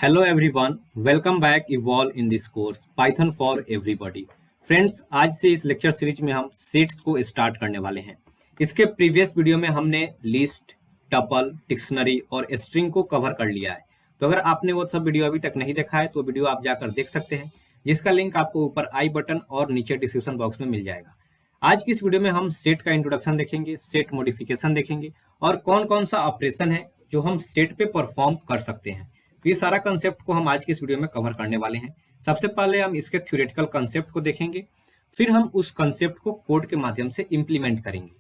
Hello everyone, welcome back Evolve in this course Python for everybody. Friends, आज से इस lecture series में हम सेट्स को स्टार्ट करने वाले हैं। इसके प्रीवियस वीडियो में हमने लिस्ट, टपल, डिक्शनरी और स्ट्रिंग को कवर कर लिया है। तो अगर आपने वो सब वीडियो अभी तक नहीं देखा है तो वीडियो आप जाकर देख सकते हैं, जिसका लिंक आपको ऊपर आई बटन और नीचे डिस्क्रिप्शन बॉक्स में मिल जाएगा। आज की इस वीडियो में हम सेट का इंट्रोडक्शन देखेंगे, सेट मॉडिफिकेशन देखेंगे और कौन कौन सा ऑपरेशन है जो हम सेट पे परफॉर्म कर सकते हैं। तो ये सारा कंसेप्ट को हम आज की इस वीडियो में कवर करने वाले हैं। सबसे पहले हम इसके थ्योरेटिकल कंसेप्ट को देखेंगे, फिर हम उस कंसेप्ट को कोड के माध्यम से इंप्लीमेंट करेंगे।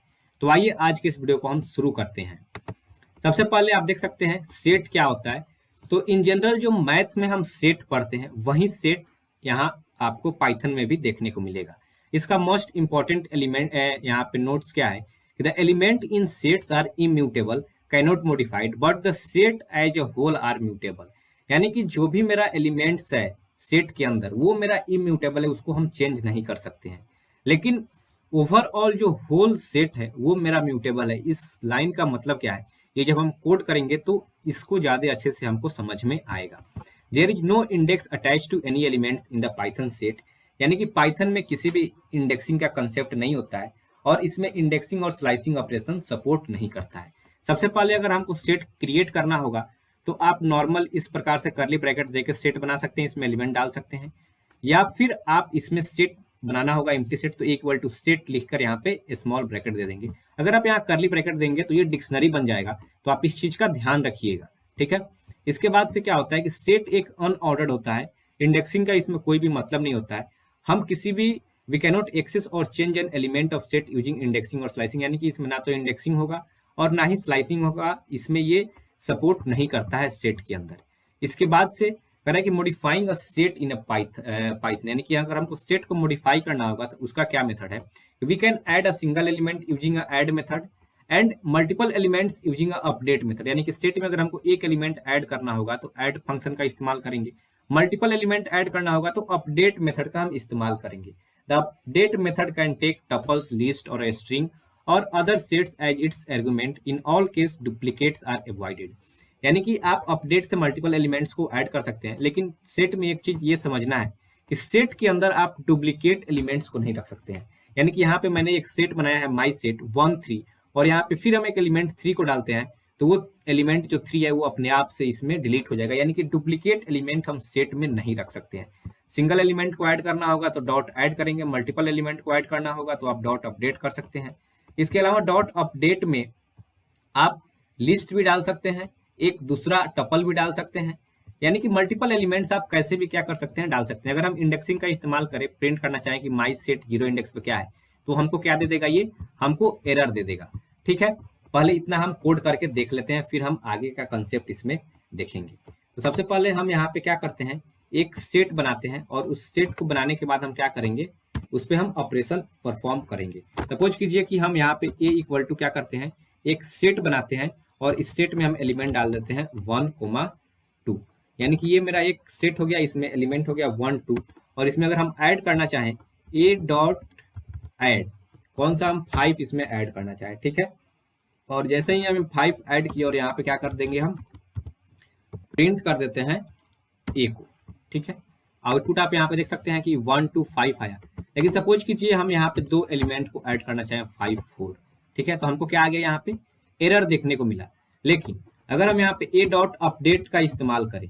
तो आइए आज के इस वीडियो को हम शुरू करते हैं। सबसे पहले आप देख सकते हैं सेट क्या होता है। तो इन जनरल जो मैथ में हम सेट पढ़ते हैं वही सेट यहाँ आपको पाइथन में भी देखने को मिलेगा। इसका मोस्ट इंपॉर्टेंट एलिमेंट यहाँ पे नोट्स क्या है कि the element in sets are immutable, cannot modified, but the set as a whole are mutable. यानी कि जो भी मेरा एलिमेंट्स है सेट के अंदर वो मेरा इम्यूटेबल है, उसको हम चेंज नहीं कर सकते हैं। लेकिन ओवरऑल जो होल सेट है वो मेरा म्यूटेबल है। इस लाइन का मतलब क्या है, ये जब हम कोड करेंगे तो इसको ज्यादा अच्छे से हमको समझ में आएगा। There is no index attach to any elements in the Python set. यानी कि पाइथन में किसी भी इंडेक्सिंग का कंसेप्ट नहीं होता है और इसमें इंडेक्सिंग और स्लाइसिंग ऑपरेशन सपोर्ट नहीं करता है। सबसे पहले अगर हमको सेट क्रिएट करना होगा तो आप नॉर्मल इस प्रकार से करली ब्रैकेट देकर सेट बना सकते हैं, इसमें एलिमेंट डाल सकते हैं, या फिर आप इसमें सेट बनाना होगा एम्प्टी सेट, तो इक्वल टू सेट लिखकर यहाँ पे स्मॉल ब्रैकेट दे देंगे। अगर आप यहाँ करली ब्रैकेट देंगे तो ये डिक्शनरी बन जाएगा, तो आप इस चीज का ध्यान रखिएगा, ठीक है। इसके बाद से क्या होता है कि सेट एक अनऑर्डर्ड होता है, इंडेक्सिंग का इसमें कोई भी मतलब नहीं होता है। हम किसी भी वी कैनॉट एक्सेस और change an element of set using indexing और स्लाइसिंग। यानी कि इसमें ना तो इंडेक्सिंग होगा और ना ही स्लाइसिंग होगा, इसमें ये सपोर्ट नहीं करता है सेट के अंदर। इसके बाद से कह रहा है कि modifying a set in a Python, यानी कि अगर हमको सेट को मॉडिफाई करना होगा तो उसका क्या मेथड है, we can add a single element using a add method and multiple elements using a update method. यानी कि सेट में अगर हमको एक एलिमेंट ऐड करना होगा तो ऐड फंक्शन का इस्तेमाल करेंगे, मल्टीपल एलिमेंट ऐड करना होगा तो अपडेट मेथड का हम इस्तेमाल करेंगे। The update method can take tuples, list और स्ट्रिंग और other sets as its argument. In all case duplicates are avoided. यानी कि आप अपडेट से मल्टीपल एलिमेंट्स को ऐड कर सकते हैं, लेकिन सेट में एक चीज ये समझना है कि सेट के अंदर आप डुप्लीकेट एलिमेंट्स को नहीं रख सकते हैं। यानी कि यहाँ पे मैंने एक सेट बनाया है माई सेट 1 3 और यहाँ पे फिर हम एक एलिमेंट 3 को डालते हैं तो वो एलिमेंट जो 3 है वो अपने आप से इसमें डिलीट हो जाएगा। यानी कि डुप्लीकेट एलिमेंट हम सेट में नहीं रख सकते हैं। सिंगल एलिमेंट को ऐड करना होगा तो डॉट ऐड करेंगे, मल्टीपल एलिमेंट को ऐड करना होगा तो आप डॉट अपडेट कर सकते हैं। इसके अलावा डॉट अपडेट में आप लिस्ट भी डाल सकते हैं, एक दूसरा टपल भी डाल सकते हैं। यानी कि मल्टीपल एलिमेंट्स आप कैसे भी क्या कर सकते हैं, डाल सकते हैं। अगर हम इंडेक्सिंग का इस्तेमाल करें, प्रिंट करना चाहें कि माई सेट 0 इंडेक्स पे क्या है, तो हमको क्या दे देगा, ये हमको एरर दे देगा, ठीक है। पहले इतना हम कोड करके देख लेते हैं, फिर हम आगे का कंसेप्ट इसमें देखेंगे। तो सबसे पहले हम यहाँ पे क्या करते हैं, एक सेट बनाते हैं और उस सेट को बनाने के बाद हम क्या करेंगे, उस पर हम ऑपरेशन परफॉर्म करेंगे। सपोज कीजिए कि हम यहाँ पे ए इक्वल टू क्या करते हैं, एक सेट बनाते हैं और इस सेट में हम एलिमेंट डाल देते हैं 1 2। यानी कि ये मेरा एक सेट हो गया, इसमें एलिमेंट हो गया 1 2 और इसमें अगर हम ऐड करना चाहें ए डॉट ऐड, कौन सा हम 5 इसमें ऐड करना चाहें, ठीक है। और जैसे ही हम 5 ऐड किया और यहाँ पे क्या कर देंगे, हम प्रिंट कर देते हैं ए को, ठीक है। आउटपुट आप यहाँ पे देख सकते हैं कि 1 2 5 आया। लेकिन सपोज कीजिए हम यहाँ पे दो एलिमेंट को ऐड करना चाहें 5 4, ठीक है, तो हमको क्या आ गया, यहाँ पे एरर देखने को मिला। लेकिन अगर हम यहाँ पे ए डॉट अपडेट का इस्तेमाल करें,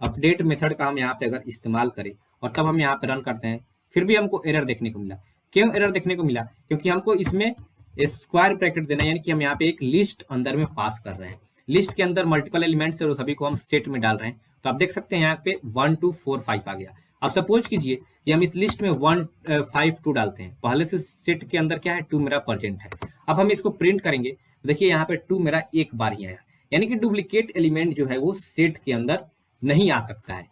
अपडेट मेथड का हम यहाँ पे अगर इस्तेमाल करें और तब हम यहाँ पे रन करते हैं, फिर भी हमको एरर देखने को मिला। क्यों एरर देखने को मिला, क्योंकि हमको इसमें स्क्वायर ब्रैकेट देना है। यानी कि हम यहाँ पे एक लिस्ट अंदर में पास कर रहे हैं, लिस्ट के अंदर मल्टीपल एलिमेंट्स है और सभी को हम सेट में डाल रहे हैं। तो आप देख सकते हैं यहाँ पे 1 2 4 5 आ गया। अब सपोज कीजिए कि हम इस लिस्ट में 1 5 2 डालते हैं, पहले से सेट के अंदर क्या है 2 मेरा प्रेजेंट है। अब हम इसको प्रिंट करेंगे, देखिए यहाँ पे 2 मेरा एक बार ही आया। यानी कि डुप्लीकेट एलिमेंट जो है वो सेट के अंदर नहीं आ सकता है।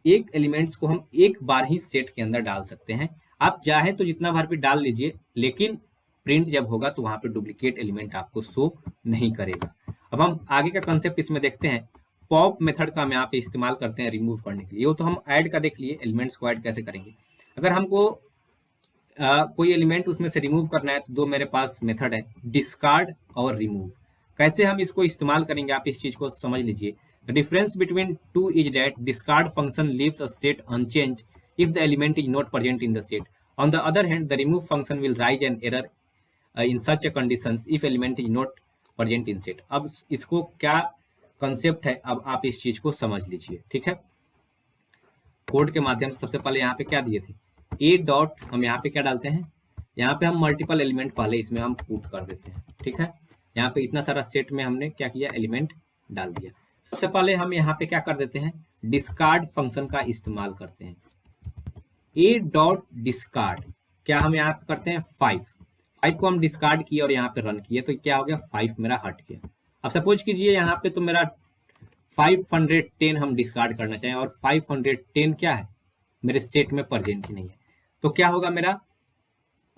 एक एलिमेंट्स को हम एक बार ही सेट के अंदर डाल सकते हैं। आप चाहे तो जितना बार भी डाल लीजिए, लेकिन प्रिंट जब होगा तो वहां पे डुप्लीकेट एलिमेंट आपको शो नहीं करेगा। अब हम आगे का कंसेप्ट इसमें देखते हैं। पॉप मेथड का हम यहाँ पे इस्तेमाल करते हैं रिमूव करने के लिए। वो तो हम ऐड का देख लिए, एलिमेंट्स को ऐड कैसे करेंगे। अगर हमको कोई एलिमेंट उसमें से रिमूव करना है तो दो मेरे पास मेथड है, डिस्कार्ड और रिमूव। कैसे हम इसको इस्तेमाल करेंगे आप इस चीज को समझ लीजिए। The difference between two is that discard function leaves a set unchange if the element is not present in the set. On the other hand, the remove function will raise an error in such a conditions if element is not present in set. अब इसको क्या concept है, अब आप इस चीज को समझ लीजिए, ठीक है। कोड के माध्यम से सबसे पहले यहाँ पे क्या दिए थे, ए डॉट, हम यहाँ पे क्या डालते हैं, यहाँ पे हम मल्टीपल एलिमेंट पहले इसमें हम पुट कर देते हैं, ठीक है। यहाँ पे इतना सारा सेट में हमने क्या किया, एलिमेंट डाल दिया। सबसे पहले हम यहाँ पे क्या कर देते हैं, डिस्कार्ड फंक्शन का इस्तेमाल करते हैं। ए डॉट डिस्कार्ड, क्या हम यहाँ पे करते हैं, 5 को हम डिस्कार्ड किए और यहाँ पे रन किए तो क्या हो गया, 5 मेरा हट गया। अब सपोज कीजिए यहाँ पे तो मेरा 510 हम डिस्कार्ड करना चाहें और 510 क्या है, मेरे स्टेट में प्रेजेंट ही नहीं है, तो क्या होगा, मेरा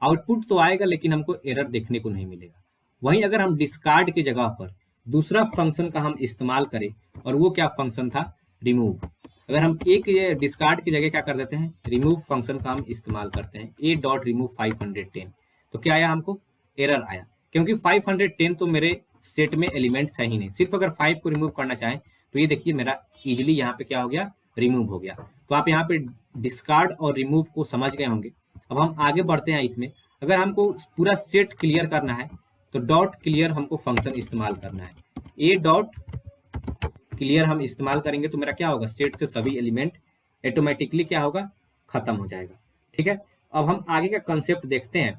आउटपुट तो आएगा लेकिन हमको एरर देखने को नहीं मिलेगा। वहीं अगर हम डिस्कार्ड की जगह पर दूसरा फंक्शन का हम इस्तेमाल करें, और वो क्या फंक्शन था, रिमूव। अगर हम एक ये डिस्कार्ड की जगह क्या कर देते हैं, रिमूव फंक्शन का हम इस्तेमाल करते हैं, ए डॉट रिमूव 510, तो क्या आया, हमको एरर आया, क्योंकि 510 तो मेरे सेट में एलिमेंट्स है ही नहीं। सिर्फ अगर 5 को रिमूव करना चाहें तो ये देखिए मेरा इजिली यहाँ पे क्या हो गया, रिमूव हो गया। तो आप यहाँ पे डिस्कार्ड और रिमूव को समझ गए होंगे। अब हम आगे बढ़ते हैं इसमें। अगर हमको पूरा सेट क्लियर करना है तो डॉट क्लियर हमको फंक्शन इस्तेमाल करना है। ए डॉट क्लियर हम इस्तेमाल करेंगे तो मेरा क्या होगा, सेट से सभी एलिमेंट ऑटोमेटिकली क्या होगा, खत्म हो जाएगा, ठीक है। अब हम आगे का कंसेप्ट देखते हैं,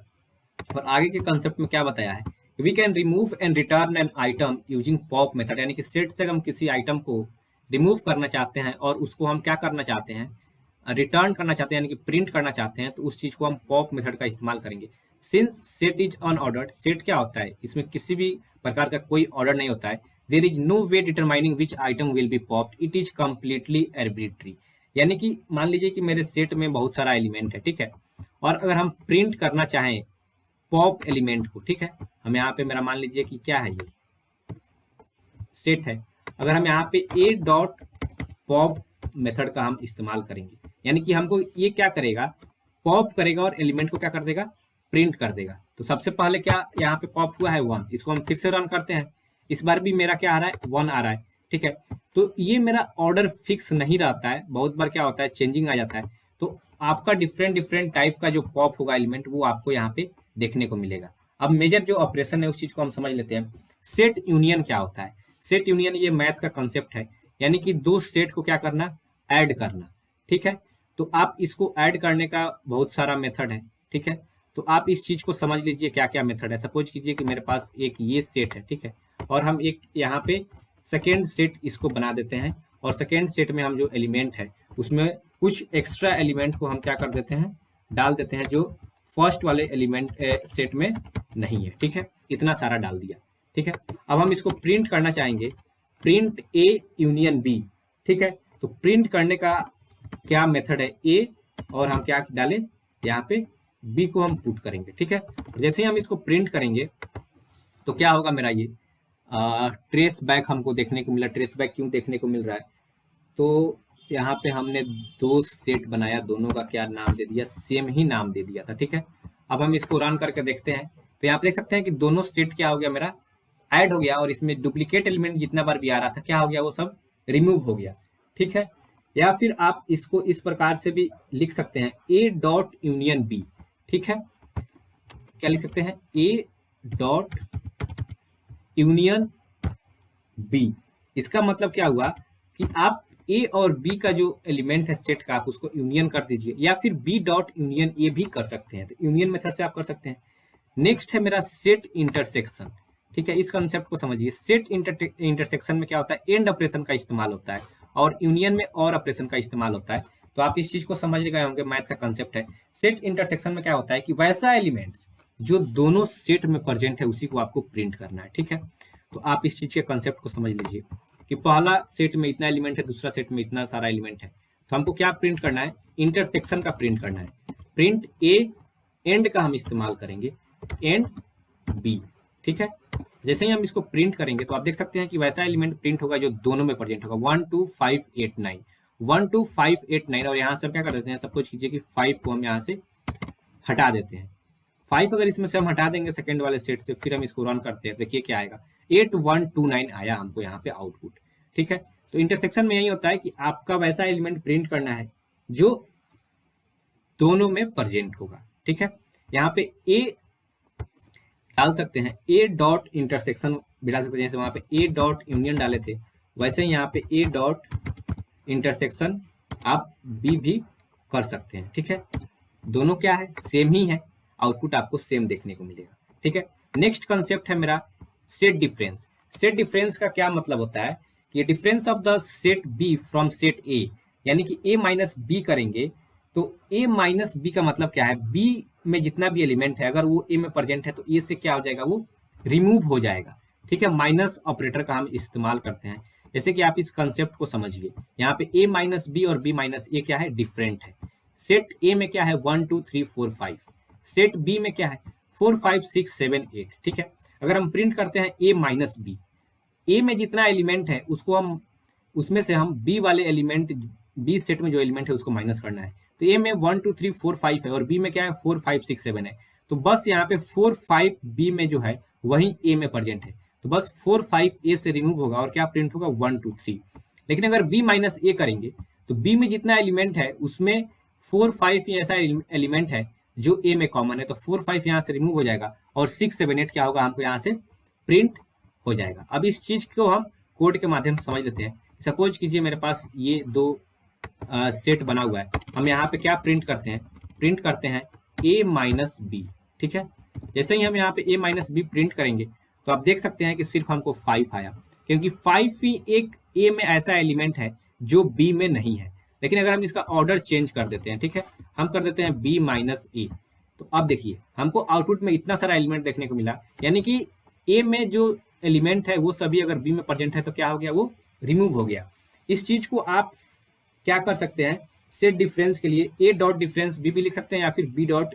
और आगे के कंसेप्ट में क्या बताया है, we can remove and return an item using pop method, यानी कि सेट से हम किसी आइटम को रिमूव करना चाहते हैं और उसको हम क्या करना चाहते हैं, रिटर्न करना चाहते हैं, यानी कि प्रिंट करना चाहते हैं, तो उस चीज को हम पॉप मेथड का इस्तेमाल करेंगे। Since set is unordered, set क्या होता है, इसमें किसी भी प्रकार का कोई ऑर्डर नहीं होता है। There is no way determining which item will be popped, it is completely arbitrary, यानी कि मान लीजिए कि मेरे सेट में बहुत सारा एलिमेंट है, ठीक है, और अगर हम प्रिंट करना चाहें पॉप एलिमेंट को, ठीक है, हम यहाँ पे मेरा मान लीजिए कि क्या है, ये सेट है, अगर हम यहाँ पे ए डॉट पॉप मेथड का हम इस्तेमाल करेंगे, यानी कि हमको ये क्या करेगा, पॉप करेगा और एलिमेंट को क्या कर देगा, प्रिंट कर देगा। तो सबसे पहले क्या यहाँ पे पॉप हुआ है 1, इसको हम फिर से रन करते हैं, इस बार भी मेरा क्या आ रहा है, 1 आ रहा है, ठीक है। तो ये मेरा ऑर्डर फिक्स नहीं रहता है, बहुत बार क्या होता है, चेंजिंग आ जाता है। तो आपका डिफरेंट टाइप का जो पॉप होगा एलिमेंट, वो आपको यहाँ पे देखने को मिलेगा। अब मेजर जो ऑपरेशन है उस चीज को हम समझ लेते हैं। सेट यूनियन क्या होता है, सेट यूनियन ये मैथ का कंसेप्ट है, यानी कि दो सेट को क्या करना, ऐड करना, ठीक है। तो आप इसको ऐड करने का बहुत सारा मेथड है, ठीक है। तो आप इस चीज को समझ लीजिए क्या क्या मेथड है। सपोज कीजिए कि मेरे पास एक ये सेट है, ठीक है, और हम एक यहाँ पे सेकेंड सेट इसको बना देते हैं, और सेकेंड सेट में हम जो एलिमेंट है उसमें कुछ एक्स्ट्रा एलिमेंट को हम क्या कर देते हैं, डाल देते हैं, जो फर्स्ट वाले एलिमेंट सेट में नहीं है, ठीक है, इतना सारा डाल दिया, ठीक है। अब हम इसको प्रिंट करना चाहेंगे, प्रिंट ए यूनियन बी, ठीक है। तो प्रिंट करने का क्या मेथड है, ए और हम क्या डालें, यहाँ पे बी को हम पुट करेंगे, ठीक है। जैसे ही हम इसको प्रिंट करेंगे तो क्या होगा, मेरा ये ट्रेस बैक हमको देखने को मिला। ट्रेस बैक क्यों देखने को मिल रहा है, तो यहाँ पे हमने दो सेट बनाया, दोनों का क्या नाम दे दिया, सेम ही नाम दे दिया था, ठीक है। अब हम इसको रन करके देखते हैं तो यहाँ पे देख सकते हैं कि दोनों सेट क्या हो गया, मेरा ऐड हो गया, और इसमें डुप्लीकेट एलिमेंट जितना बार भी आ रहा था क्या हो गया, वो सब रिमूव हो गया, ठीक है। या फिर आप इसको इस प्रकार से भी लिख सकते हैं, ए डॉट यूनियन बी, ठीक है। क्या लिख सकते हैं, ए डॉट यूनियन बी। इसका मतलब क्या हुआ कि आप ए और बी का जो एलिमेंट है सेट का, आप उसको यूनियन कर दीजिए, या फिर बी डॉट यूनियन ए भी कर सकते हैं, तो यूनियन मेथड से आप कर सकते हैं। नेक्स्ट है मेरा सेट इंटरसेक्शन, ठीक है। इस कंसेप्ट को समझिए। सेट इंटरसेक्शन में क्या होता है, एंड ऑपरेशन का इस्तेमाल होता है, और यूनियन में और ऑपरेशन का इस्तेमाल होता है। तो आप इस चीज को समझ गए होंगे, मैथ का कंसेप्ट है। सेट इंटरसेक्शन में क्या होता है कि वैसा एलिमेंट्स जो दोनों सेट में प्रेजेंट है उसी को आपको प्रिंट करना है, ठीक है। तो आप इस चीज के कंसेप्ट को समझ लीजिए कि पहला सेट में इतना एलिमेंट है, दूसरा सेट में इतना सारा एलिमेंट है, तो हमको क्या प्रिंट करना है, इंटरसेक्शन का प्रिंट करना है। प्रिंट ए, एंड का हम इस्तेमाल करेंगे, एंड बी, ठीक है। जैसे ही हम इसको प्रिंट करेंगे तो आप देख सकते हैं कि वैसा एलिमेंट प्रिंट होगा जो दोनों में प्रेजेंट होगा, 1 2 5 8 9, 1 2 5 8 9, और यहाँ से क्या कर देते हैं, सपोज कीजिए कि 5 को हम यहाँ से हटा देते हैं। 5 अगर इसमें से हम हटा देंगे सेकंड वाले सेट से, फिर हम इसको रन करते हैं, देखिए क्या आएगा, 8129 आया हमको यहाँ पे आउटपुट, ठीक है। तो इंटरसेक्शन में यही होता है कि आपका वैसा एलिमेंट प्रिंट करना है जो दोनों में प्रेजेंट होगा। ठीक है, यहाँ पे ए डाल सकते हैं, ए डॉट इंटरसेक्शन भी डाल सकते हैं, जैसे वहां पे ए डॉट यूनियन डाले थे वैसे ही यहाँ पे ए डॉट इंटरसेक्शन आप बी भी कर सकते हैं। ठीक है, दोनों क्या है, सेम ही है, आउटपुट आपको सेम देखने को मिलेगा। ठीक है, नेक्स्ट कंसेप्ट है मेरा सेट डिफरेंस। सेट डिफरेंस का क्या मतलब होता है कि difference of the set B from set A, यानी कि ए माइनस बी करेंगे तो ए माइनस बी का मतलब क्या है, बी में जितना भी एलिमेंट है अगर वो ए में प्रेजेंट है तो ए से क्या हो जाएगा, वो रिमूव हो जाएगा। ठीक है, माइनस ऑपरेटर का हम इस्तेमाल करते हैं, जैसे कि आप इस कंसेप्ट को समझिए। यहाँ पे ए माइनस बी और बी माइनस ए क्या है, डिफरेंट है। सेट ए में क्या है 1 2 3 4 5, सेट बी में क्या है 4 5 6 7 8। ठीक है, अगर हम प्रिंट करते हैं ए माइनस बी, ए में जितना एलिमेंट है उसको हम उसमें से हम बी वाले एलिमेंट, बी सेट में जो एलिमेंट है उसको माइनस करना है। तो ए में 1 2 3 4 5 है और बी में क्या है 4 5 6 7 है, तो बस यहाँ पे 4 5 बी में जो है वही ए में प्रेजेंट है, तो बस 4 5 ए से रिमूव होगा और क्या प्रिंट होगा 1 2 3। लेकिन अगर बी माइनस ए करेंगे तो बी में जितना एलिमेंट है उसमें 4 5 ऐसा एलिमेंट है जो ए में कॉमन है, तो 4 5 यहाँ से रिमूव हो जाएगा और 6 7 8 क्या होगा, हमको यहाँ से प्रिंट हो जाएगा। अब इस चीज को हम कोड के माध्यम से समझ लेते हैं। सपोज कीजिए मेरे पास ये दो सेट बना हुआ है, हम यहाँ पे क्या प्रिंट करते हैं ए माइनस बी। ठीक है, जैसे ही हम यहाँ पे ए माइनस बी प्रिंट करेंगे तो आप देख सकते हैं कि सिर्फ हमको 5 आया, क्योंकि 5 ही एक ए में ऐसा एलिमेंट है जो बी में नहीं है। लेकिन अगर हम इसका ऑर्डर चेंज कर देते हैं, ठीक है, हम कर देते हैं बी माइनस ए, तो अब देखिए हमको आउटपुट में इतना सारा एलिमेंट देखने को मिला, यानी कि ए में जो एलिमेंट है वो सभी अगर बी में प्रेजेंट है तो क्या हो गया, वो रिमूव हो गया। इस चीज को आप क्या कर सकते हैं, सेट डिफरेंस के लिए ए डॉट डिफरेंस बी भी लिख सकते हैं या फिर बी डॉट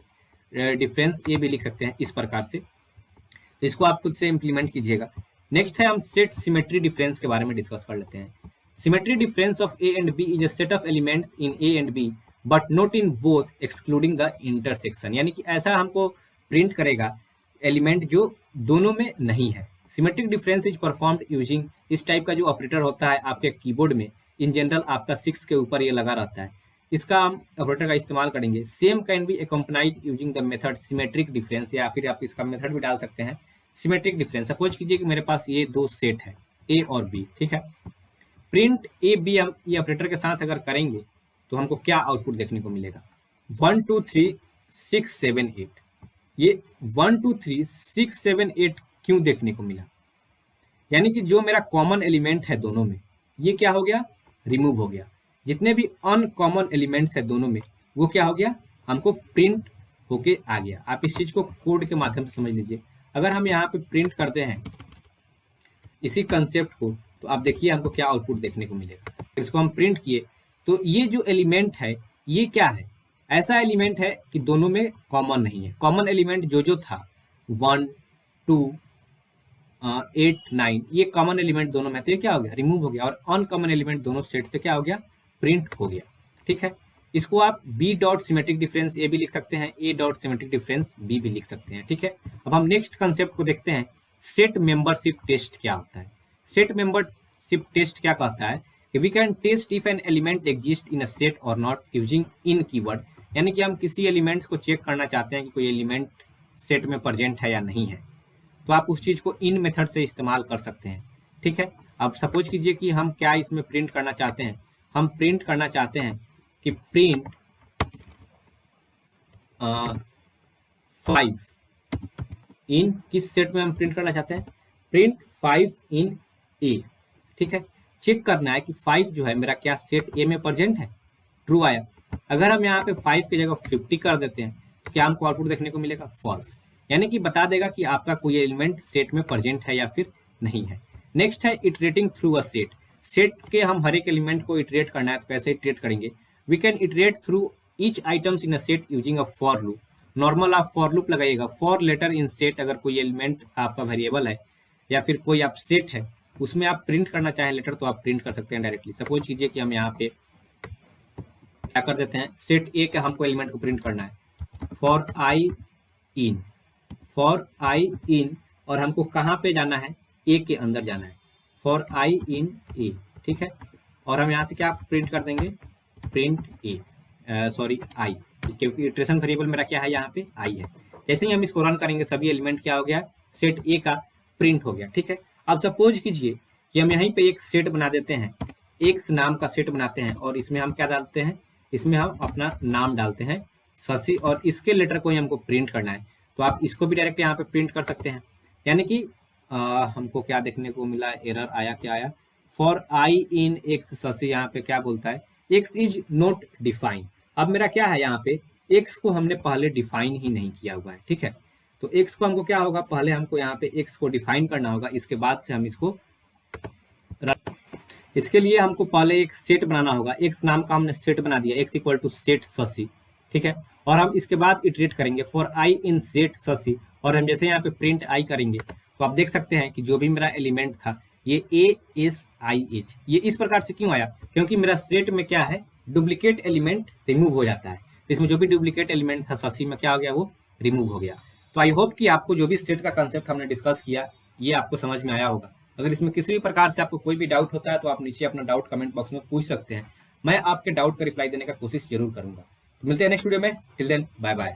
डिफरेंस ए भी लिख सकते हैं, इस प्रकार से। तो इसको आप खुद से इंप्लीमेंट कीजिएगा। नेक्स्ट है हम सेट सिमेट्री डिफरेंस के बारे में डिस्कस कर लेते हैं। Symmetry difference of A and B is a set of elements in A and B but not in both excluding the intersection, यानी कि ऐसा हमको प्रिंट करेगा एलिमेंट जो दोनों में नहीं है। Symmetric difference is performed using, इस टाइप का जो ऑपरेटर होता है आपके कीबोर्ड में, इन जनरल आपका 6 के ऊपर ये लगा रहता है, इसका हम ऑपरेटर का इस्तेमाल करेंगे। Same can be accompanied using the method symmetric difference, या फिर आप इसका मेथड भी डाल सकते हैं सिमेट्रिक डिफरेंस। सपोज कीजिए कि मेरे पास ये दो सेट है ए और बी। ठीक है, प्रिंट ए बी हम ये ऑपरेटर के साथ अगर करेंगे तो हमको क्या आउटपुट देखने को मिलेगा, 1 2 3 6 7 8। ये 1 2 3 6 7 8 क्यों देखने को मिला, यानी कि जो मेरा कॉमन एलिमेंट है दोनों में ये क्या हो गया, रिमूव हो गया। जितने भी अनकॉमन एलिमेंट्स है दोनों में वो क्या हो गया, हमको प्रिंट होके आ गया। आप इस चीज को कोड के माध्यम से समझ लीजिए। अगर हम यहाँ पे प्रिंट करते हैं इसी कंसेप्ट को तो आप देखिए हमको क्या आउटपुट देखने को मिलेगा। इसको हम प्रिंट किए तो ये जो एलिमेंट है ये क्या है, ऐसा एलिमेंट है कि दोनों में कॉमन नहीं है। कॉमन एलिमेंट जो था 1 2 8 9, ये कॉमन एलिमेंट दोनों में, तो ये क्या हो गया, रिमूव हो गया, और अनकॉमन एलिमेंट दोनों सेट से क्या हो गया, प्रिंट हो गया। ठीक है, इसको आप B dot symmetric difference A भी लिख सकते हैं, A dot symmetric difference B भी लिख सकते हैं। ठीक है, अब हम नेक्स्ट कंसेप्ट को देखते हैं, सेट मेंबरशिप टेस्ट क्या होता है। सेट मेंबरशिप टेस्ट क्या कहता है कि we can test if an element exist in a set और नॉट यूजिंग इन कीवर्ड, यानी कि हम किसी एलिमेंट्स को चेक करना चाहते हैं कि कोई एलिमेंट सेट में प्रेजेंट है या नहीं है, तो आप उस चीज को इन मेथड से इस्तेमाल कर सकते हैं। ठीक है, अब सपोज कीजिए कि हम क्या इसमें प्रिंट करना चाहते हैं, हम प्रिंट करना चाहते हैं कि प्रिंट 5 इन, किस सेट में हम प्रिंट करना चाहते हैं, प्रिंट 5 इन ए। ठीक है, चेक करना है कि 5 जो है मेरा क्या सेट ए में प्रेजेंट है, ट्रू आया। अगर हम यहाँ पे 5 की जगह 50 कर देते हैं तो क्या हमको आउटपुट देखने को मिलेगा, फॉल्स, यानी कि बता देगा कि आपका कोई एलिमेंट सेट में प्रेजेंट है या फिर नहीं है। नेक्स्ट है iterating through a set. Set के हम हर एक एलिमेंट को इटरेट करना है तो कैसे इटरेट करेंगे, we can iterate through each items in a set using a for loop. Normal आप फॉर लूप लगाइएगा, फॉर लेटर इन सेट, अगर कोई एलिमेंट आपका वेरिएबल है या फिर कोई आप सेट है उसमें आप प्रिंट करना चाहें लेटर तो आप प्रिंट कर सकते हैं डायरेक्टली। सपोज कीजिए कि हम यहाँ पे क्या कर देते हैं, सेट ए के हमको एलिमेंट को प्रिंट करना है, for I in, for I इन, और हमको कहाँ पे जाना है, ए के अंदर जाना है, फॉर आई इन ए। ठीक है। और हम यहाँ से क्या प्रिंट कर देंगे, प्रिंट ए, सॉरी आई, क्योंकि इटरेशन वेरिएबल मेरा क्या है यहाँ पे आई है। जैसे ही हम इसको रन करेंगे सभी एलिमेंट क्या हो गया, सेट ए का प्रिंट हो गया, ठीक है। अब सपोज कीजिए कि हम यहीं पे एक सेट बना देते हैं, एक्स नाम का सेट बनाते हैं और इसमें हम क्या डालते हैं, इसमें हम अपना नाम डालते हैं शशि और इसके लेटर को ही हमको प्रिंट करना है। तो आप इसको भी डायरेक्ट यहाँ पे प्रिंट कर सकते हैं। यानी कि हमको क्या देखने को मिला, एरर आया, क्या आया, for I in x Shashi, यहाँ पे क्या बोलता है, एक्स इज नॉट डिफाइन। अब मेरा क्या है यहाँ पे, एक्स को हमने पहले डिफाइन ही नहीं किया हुआ है, ठीक है। तो एक्स को हमको क्या होगा, पहले हमको यहाँ पे एक्स को डिफाइन करना होगा, इसके बाद से हम इसको, इसके लिए हमको पहले एक सेट बनाना होगा। एक्स नाम का हमने सेट बना दिया, X equal to set Shashi, ठीक है। और हम इसके बाद इटरेट करेंगे for I in set Shashi, और हम जैसे यहाँ पे प्रिंट आई करेंगे तो आप देख सकते हैं कि जो भी मेरा एलिमेंट था ये ए एस आई एच, ये इस प्रकार से क्यों आया, क्योंकि मेरा सेट में क्या है, डुप्लीकेट एलिमेंट रिमूव हो जाता है। इसमें जो भी डुप्लीकेट एलिमेंट था शशि में क्या हो गया, वो रिमूव हो गया। तो आई होप कि आपको जो भी सेट का कंसेप्ट हमने डिस्कस किया ये आपको समझ में आया होगा। अगर इसमें किसी भी प्रकार से आपको कोई भी डाउट होता है तो आप नीचे अपना डाउट कमेंट बॉक्स में पूछ सकते हैं, मैं आपके डाउट का रिप्लाई देने का कोशिश जरूर करूंगा। तो मिलते हैं नेक्स्ट वीडियो में, टिल देन बाय बाय।